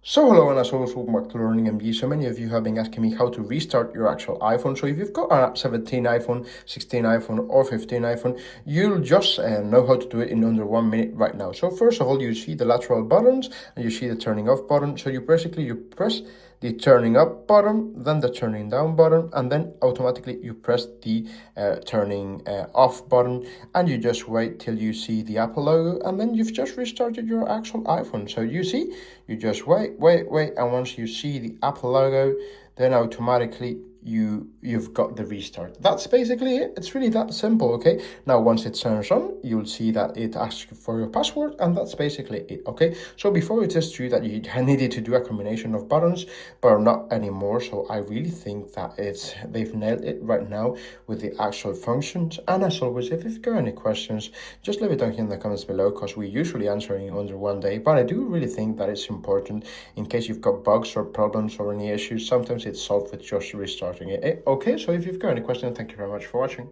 So hello and as always, welcome back to Learning MD. So many of you have been asking me how to restart your actual iPhone. So if you've got a 17 iPhone, 16 iPhone or 15 iPhone, you'll just know how to do it in under 1 minute right now. So first of all, you see the lateral buttons and you see the turning off button. So you press the turning up button, then the turning down button, and then automatically you press the turning off button, and you just wait till you see the Apple logo, and then you've just restarted your actual iPhone. So you see, you just wait, and once you see the Apple logo, then automatically you've got the restart. That's basically it. It's really that simple. Okay, now once it turns on, you'll see that it asks you for your password, and that's basically it. Okay, so before it is true that you needed to do a combination of buttons, but not anymore. So I really think that they've nailed it right now with the actual functions. And as always, if you've got any questions, just leave it down here in the comments below, because we usually answer in under one day. But I do really think that it's important in case you've got bugs or problems or any issues. Sometimes it's solved with just restarting it. Okay, so if you've got any questions, thank you very much for watching.